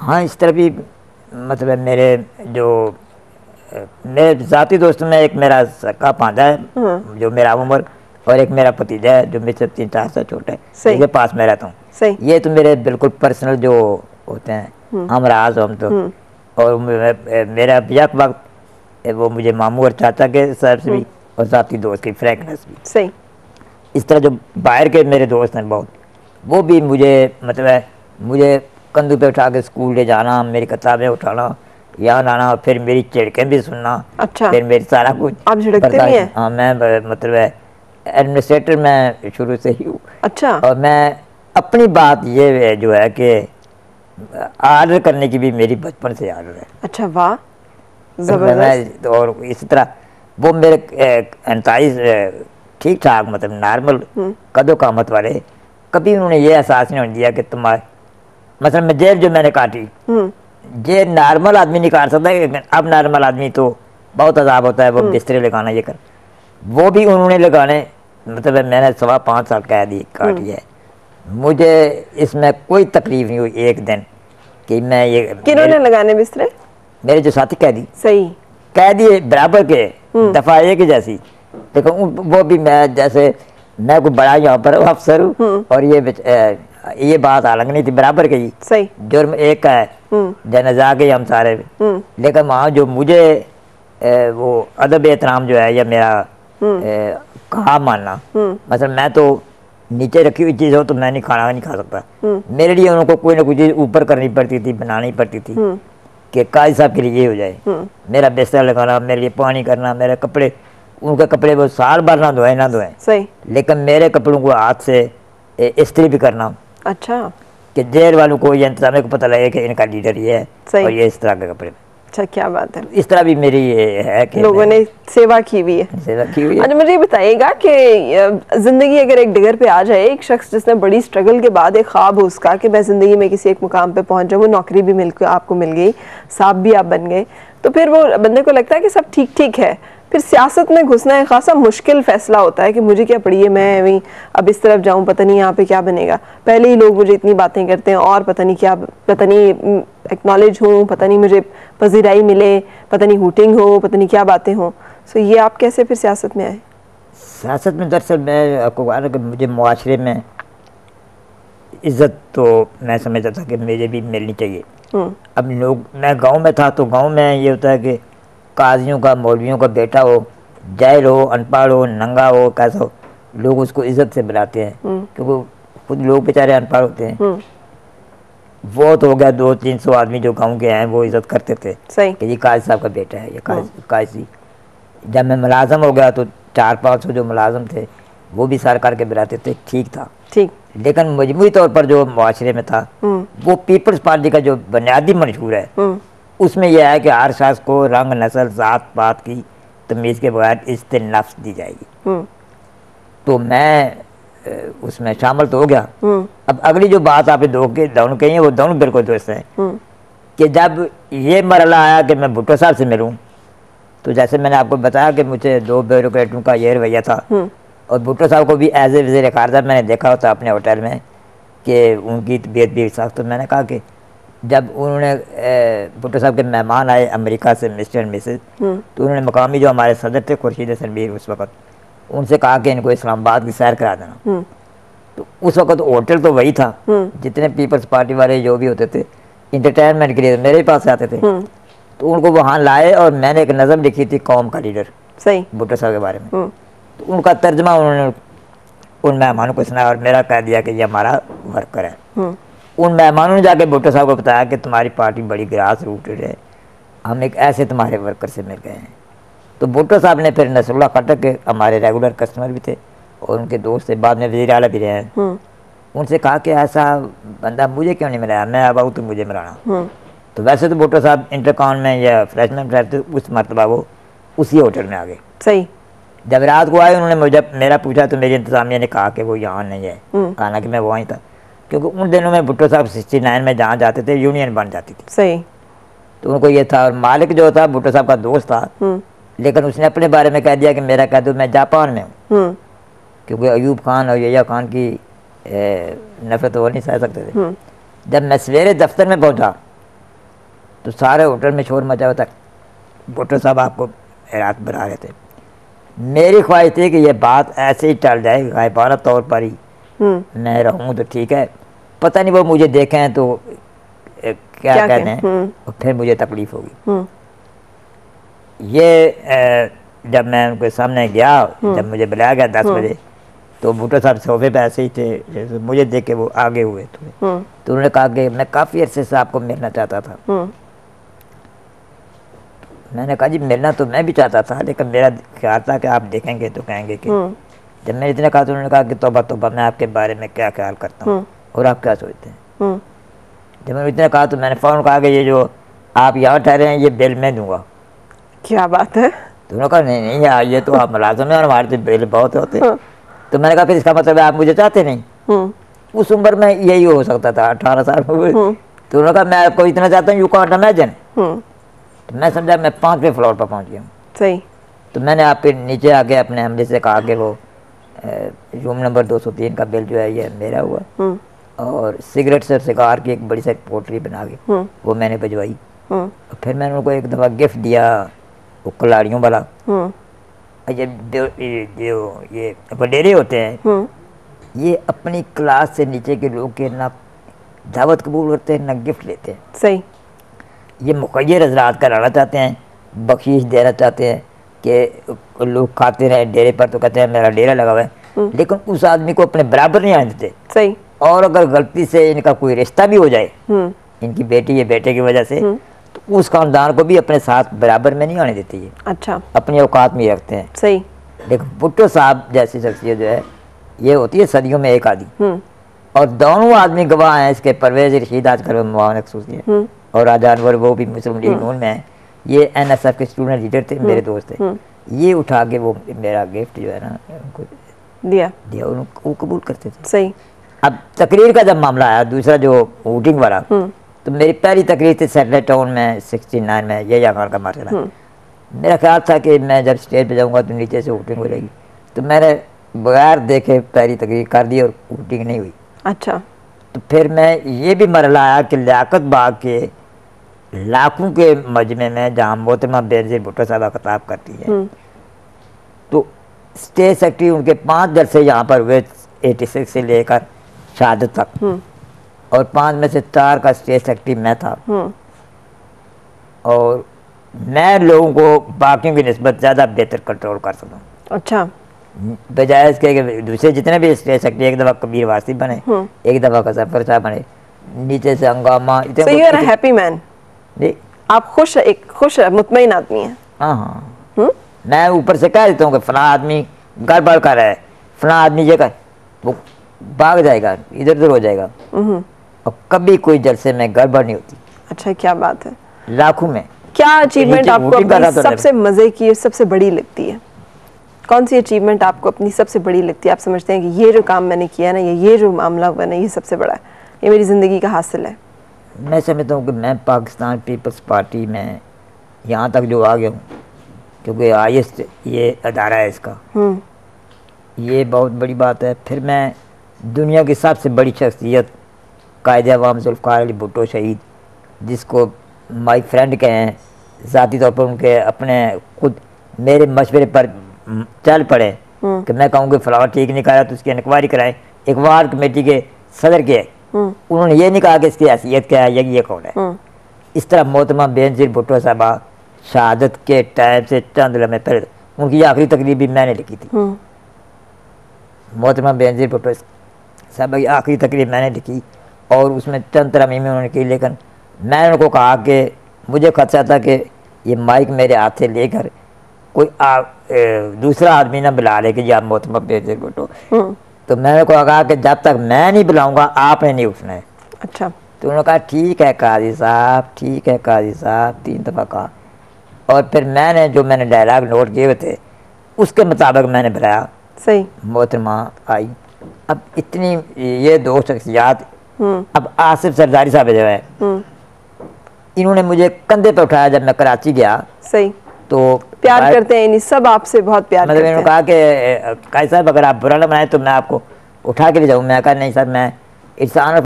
हाँ, इस तरह भी मतलब मेरे जो मेरे ज़ाती दोस्तों में एक मेरा सका भांजा है जो मेरा उम्र, और एक मेरा भतीजा है जो मुझसे 3-4 साल छोटा है, जिसके पास मैं रहता हूँ। ये तो मेरे बिल्कुल पर्सनल जो होते हैं हम राज हम तो। और मेरा यक वक्त वो मुझे मामू और चाचा के हिसाब से भी और ज़ाती दोस्त की फ्रैंकनेस भी सही। इस तरह जो बाहर के मेरे दोस्त हैं बहुत, वो भी मुझे मतलब मुझे कंधों पे उठा के स्कूल ले जाना, मेरी किताबें उठाना, यहाँ लाना, फिर मेरी झिड़कें भी सुनना। अच्छा। फिर मेरी सारा कुछ आप झिड़कते भी हैं? हाँ, मैं मतलब एडमिनिस्ट्रेटर मैं शुरू से ही हूँ। अच्छा। और मैं अपनी बात ये जो है कि आर्डर करने की भी मेरी बचपन से आदत है। अच्छा, वाह, जबरदस्त। और इसी तरह वो मेरे अंताई ठीक ठाक मतलब नॉर्मल कदों कामत वाले, कभी उन्होंने ये एहसास नहीं होने दिया कि तुम्हारे मतलब मैं जेल जो मैंने काटी, ये नॉर्मल आदमी नहीं काट सकता, लेकिन अब नॉर्मल आदमी तो बहुत अजाब होता है, वो बिस्तरे लगाना ये कर, वो भी उन्होंने लगाने मतलब मैंने 5.25 साल कैद काटी है। मुझे इसमें कोई तकलीफ नहीं हुई एक दिन कि मैं ये किन्होंने लगाने बिस्तरे? मेरे जो साथी कैदी। सही। कैदी बराबर के दफा एक जैसी, देखो वो भी मैं जैसे मैं कोई बड़ा यहाँ पर अफसर हूँ और ये बात अलग नहीं थी, बराबर के ही सही जुर्म एक का है जनजा के हम सारे। लेकिन वहाँ जो मुझे वो अदब एहतराम जो है या मेरा कहा मानना, मतलब मैं तो नीचे रखी हुई चीज़ हो तो मैं नहीं खा सकता, मेरे लिए उनको कोई ना कोई चीज़ ऊपर करनी पड़ती थी, बनानी पड़ती थी कि काजी साहब के लिए ये हो जाए। मेरा बिस्तर लगाना, मेरे लिए पानी करना, मेरे कपड़े, उनके कपड़े वो साल भर ना धोए ना धोए, सही, लेकिन मेरे कपड़ों को हाथ से इस्त्री भी करना। अच्छा। कि जेल वालों को ये इंतजाम को पता लगे कि इनका लीडर ये है और ये इस तरह के कपड़े। अच्छा, क्या बात है। इस तरह भी मेरी ये है कि लोगों ने सेवा की हुई है। सेवा की हुई है। अच्छा, मुझे ये बताइएगा कि जिंदगी अगर एक डिगर पे आ जाए, एक शख्स जिसने बड़ी स्ट्रगल के बाद एक ख्वाब हो उसका कि मैं जिंदगी में किसी एक मुकाम पे पहुंच जाऊँ, वो नौकरी भी आपको मिल गई, साहब भी आप बन गए, तो फिर वो बंदे को लगता है कि सब ठीक ठीक है, फिर सियासत में घुसना एक खासा मुश्किल फैसला होता है कि मुझे क्या पड़ी है, मैं वहीं अब इस तरफ जाऊं, पता नहीं यहाँ पे क्या बनेगा। पहले ही लोग मुझे इतनी बातें करते हैं और पता नहीं क्या, पता नहीं एक्नॉलेज हूँ, पता नहीं मुझे पजीराई मिले, पता नहीं हुटिंग हो, पता नहीं क्या बातें हों। सो ये आप कैसे फिर सियासत में आए? सियासत में दरअसल मैं आपको कहा कि मुझे मुआशरे में इज़्ज़त तो मैं समझता था कि मुझे भी मिलनी चाहिए। अब लोग, मैं गाँव में था तो गाँव में ये होता है कि काजियों का मौलवियों का बेटा हो, जाहिल हो, अनपढ़ हो, नंगा हो, कैसा हो, लोग उसको इज्जत से बुलाते हैं क्योंकि खुद लोग बेचारे अनपढ़ होते हैं। वो तो हो गया 200-300 आदमी जो गांव के हैं वो इज्जत करते थे कि ये काजी साहब का बेटा है, ये काजी। जब मैं मुलाजम हो गया तो 400-500 जो मुलाजम थे वो भी सरकार के बुलाते थे, ठीक था, ठीक। लेकिन मजमूई तौर पर जो मुआशरे में था वो पीपल्स पार्टी का जो बुनियादी मंशूर है उसमें यह है कि हर शख्स को रंग, नस्ल, जात पात की तमीज़ के बगैर इज्जत नफ्स दी जाएगी। तो मैं उसमें शामिल तो हो गया। अब अगली जो बात आपने दोनों कही है वो दोनों बिल्कुल दुरुस्त है कि जब ये मरला आया कि मैं भुट्टो साहब से मिलूं, तो जैसे मैंने आपको बताया कि मुझे 2 ब्यूरोक्रेटों का ये रवैया था और भुट्टो साहब को भी एज ए वज़ीर ख़ारजा मैंने देखा होता अपने होटल में कि उनकी तबीयत भी सख्त। तो मैंने कहा कि जब उन्होंने भुट्टो साहब के मेहमान आए अमेरिका से, मिस्टर एंड मिसेज, तो उन्होंने मकामी जो हमारे सदर थे खुर्शीद हसन मीर उस वक़्त, उनसे कहा कि इनको इस्लामाबाद की सैर करा देना। तो उस वक़्त होटल तो वही था, जितने पीपल्स पार्टी वाले जो भी होते थे इंटरटेनमेंट के लिए मेरे पास आते थे, तो उनको वहाँ लाए और मैंने एक नज़म लिखी थी कौम का लीडर, सही, भुट्टो साहब के बारे में। तो उनका तर्जमा उन्होंने उन मेहमानों को सुनाया और मेरा कह दिया कि ये हमारा वर्कर है। उन मेहमानों ने जाके भुट्टो साहब को बताया कि तुम्हारी पार्टी बड़ी ग्रास रूटेड है, हम एक ऐसे तुम्हारे वर्कर से मिल गए हैं। तो भुट्टो साहब ने फिर नसरुल्लाह खट्टक के हमारे रेगुलर कस्टमर भी थे और उनके दोस्त थे, बाद में वज़ीर आला भी रहे हैं, उनसे कहा कि ऐसा बंदा मुझे क्यों नहीं मिला, मैं अब आऊँ तो मुझे मिलाना। तो वैसे तो भुट्टो साहब इंटरकॉन में या फ्रेशमैन रहते, उस मरतबा वो उसी होटल में आ गए। सही। जब रात को आए उन्होंने मुझे मेरा पूछा तो मेरी इंतजामिया ने कहा कि वो यहाँ नहीं है, हालांकि मैं वहीं था, क्योंकि उन दिनों में भुट्टो साहब 69 में जहाँ जाते थे यूनियन बन जाती थी। सही। तो उनको ये था, और मालिक जो था भुट्टो साहब का दोस्त था, लेकिन उसने अपने बारे में कह दिया कि मेरा कह दो मैं जापान में हूँ, क्योंकि अयूब खान और यहिया खान की नफरत वो नहीं सह सकते थे। जब मैं सवेरे दफ्तर में पहुँचा तो सारे होटल में शोर मचा हुआ था, भुट्टो साहब आपको रात बना रहे थे। मेरी ख्वाहिश थी कि ये बात ऐसे ही टल जाए, गायबाना तौर पर ही मैं रहूँ तो ठीक है, पता नहीं वो मुझे देखें तो क्या कहते हैं, और फिर मुझे तकलीफ होगी। ये जब मैं उनके सामने गया, जब मुझे बुलाया गया 10 बजे, तो भुट्टो साहब सोफे पे ऐसे ही थे, जैसे मुझे देख के वो आगे हुए थोड़े। तो उन्होंने कहा कि मैं काफ़ी अरसे से आपको मिलना चाहता था। मैंने कहा जी मिलना तो मैं भी चाहता था, लेकिन मेरा ख्याल था कि आप देखेंगे तो कहेंगे कि जब मैंने इतने कहा तो उन्होंने कहा कि तौबा तौबा, मैं आपके बारे में क्या ख्याल करता हूँ और आप क्या सोचते हैं। जब मैंने इतने कहा तो मैंने फ़ौरन कहा कि ये जो आप यहाँ ठहरे हैं ये बिल मैं दूंगा। क्या बात है। तो उन्होंने कहा नहीं नहीं यार, ये तो आप मुलाजिम हैं और हमारे तो बिल बहुत होते हैं। तो मैंने कहा फिर इसका मतलब है आप मुझे चाहते नहीं। उस उम्र में यही हो सकता था, 18 साल हुए। तो उन्होंने कहा मैं आपको इतना चाहता हूँ, यू कांट इमेजिन। तो मैं समझा मैं 5वें फ्लोर पर पहुँच गया हूँ। सही। तो मैंने आपके नीचे आके अपने हमले से कहा कि वो रूम नंबर 203 का बिल जो है ये मेरा हुआ, और सिगरेट से सिगार की एक बड़ी सी पोटली बना के वो मैंने भिजवाई। फिर मैंने उनको एक दफ़ा गिफ्ट दिया, वो कलाड़ियों वाला। ये वडेरे होते हैं, ये अपनी क्लास से नीचे के लोग के ना दावत कबूल करते हैं ना गिफ्ट लेते हैं। सही। ये मुखय्यर हज़रात कराना चाहते हैं, बख्शीश देना चाहते हैं कि लोग खाते रहे डेरे पर, तो कहते हैं मेरा डेरा लगा हुआ है, लेकिन उस आदमी को अपने बराबर नहीं आने देते। सही। और अगर गलती से इनका कोई रिश्ता भी हो जाए, इनकी बेटी या बेटे की वजह से, तो उस खानदान को भी अपने साथ बराबर में नहीं आने देती है। अच्छा। अपनी औकात में ही रखते हैं। सही। लेकिन भुट्टो साहब जैसी शख्सियत जो है ये होती है सदियों में एक आदमी, और दोनों आदमी गवाह हैं इसके। परवेज रशीद आजकल मुआवन खसूसी है, और राजा अनवर वो भी मुस्लिम लीग नून में है, ये NSF के स्टूडेंट लीडर थे, मेरे दोस्त थे। ये उठा के वो मेरा गिफ्ट जो है ना उनको दिया, उनको कबूल करते थे। सही। अब तकरीर का जब मामला आया, दूसरा जो वोटिंग वाला, तो मेरी पहली तकरीर थी सैटेलाइट टाउन में 69 में, ये खान का मार्शल। मेरा ख्याल था कि मैं जब स्टेज पे जाऊंगा तो नीचे से वोटिंग हो जाएगी, तो मैंने बगैर देखे पहली तकरीर कर दी और वोटिंग नहीं हुई। अच्छा। तो फिर मैं ये भी मरला आया कि लियाकत बाग के लाखों के मजमे में जहाँ मोहतरमा बेनज़ीर भुट्टो साहबा खिताब करती है, तो स्टेट सेक्रेटरी उनके 5 जलसे यहाँ पर हुए 86 से लेकर शहादत तक, और 5 में से 4 का स्टेट सेक्रेटरी मैं था। और मैं लोगों को बाकियों की निस्बत ज़्यादा बेहतर कंट्रोल कर सकूँ। अच्छा। बजाय इसके कि दूसरे जितने भी स्टेट सेक्रेटरी एक दफ़ा कबीर वासी बने, एक दफ़ा कसफर साहब बने, नीचे से हंगामा। So you are a happy man. आप खुश, एक खुश मुतमईन आदमी हैं। हाँ हाँ। मैं ऊपर से कह देता हूँ कि फला आदमी गड़बड़ कर रहा है, फला आदमी ये कर, वो भाग जाएगा, इधर उधर हो जाएगा, और कभी कोई जलसे में गड़बड़ नहीं होती। अच्छा, क्या बात है। लाखों में। क्या अचीवमेंट आपको अपनी सबसे मजे की, सबसे बड़ी लगती है? कौन सी अचीवमेंट आपको अपनी सबसे बड़ी लगती है? आप समझते हैं कि ये जो काम मैंने किया ना, ये जो मामला हुआ ना, ये सबसे बड़ा है, ये मेरी ज़िंदगी का हासिल है। मैं समझता हूँ कि मैं पाकिस्तान पीपल्स पार्टी में यहाँ तक जो आ गया हूँ, क्योंकि हाईएस्ट ये अदारा है इसका, ये बहुत बड़ी बात है। फिर मैं दुनिया की सबसे बड़ी शख्सियत कायदे अवाम ज़ुल्फ़िकार अली भुट्टो शहीद, जिसको माई फ्रेंड कहें, ज़ाती तौर पर उनके अपने खुद मेरे मशवरे पर चल पड़े कि मैं कहूँ कि फ्लावर ठीक नहीं करा तो उसकी इंक्वायरी कराएं, एक वार कमेटी के सदर के, उन्होंने ये नहीं कहा कि इसकी हैसियत क्या है, ये कौन है। इस तरह मोहतरमा बेनज़ीर भुट्टो साहबा शहादत के टाइम से चंद लम्हे पहले, उनकी आखिरी तकरीर भी मैंने लिखी थी। मोहतरमा बेनज़ीर भुट्टो साहबा की आखिरी तकरीर मैंने लिखी, और उसमें चंद तरमीमें उन्होंने की, लेकिन मैंने उनको कहा कि मुझे खदशा था कि ये माइक मेरे हाथ से लेकर कोई दूसरा आदमी ना बुला ले कि जी आप मोहतरमा बेनज़ीर भुट्टो। तो मैंने को कहा कि जब तक मैं नहीं बुलाऊंगा आपने नहीं उठना है। अच्छा। तो उन्होंने कहा ठीक है काजी साहब, ठीक है काजी साहब, 3 दफ़ा कहा, और फिर मैंने डायलॉग नोट किए हुए थे उसके मुताबिक मैंने बुलाया। सही। मोहतरमा आई। अब इतनी ये 2 शख्सियात, अब आसिफ सरदारी साहब जो है, इन्होंने मुझे कंधे पर उठाया जब मैं कराची गया। सही। तो प्यार करते हैं, सब आपसे बहुत प्यार करते हैं। मैंने कहा कि काजी साहब अगर आप बुरा ना बनाए तो मैं आपको उठा के ले जाऊँ। मैं कहा नहीं सर, मैं इंसान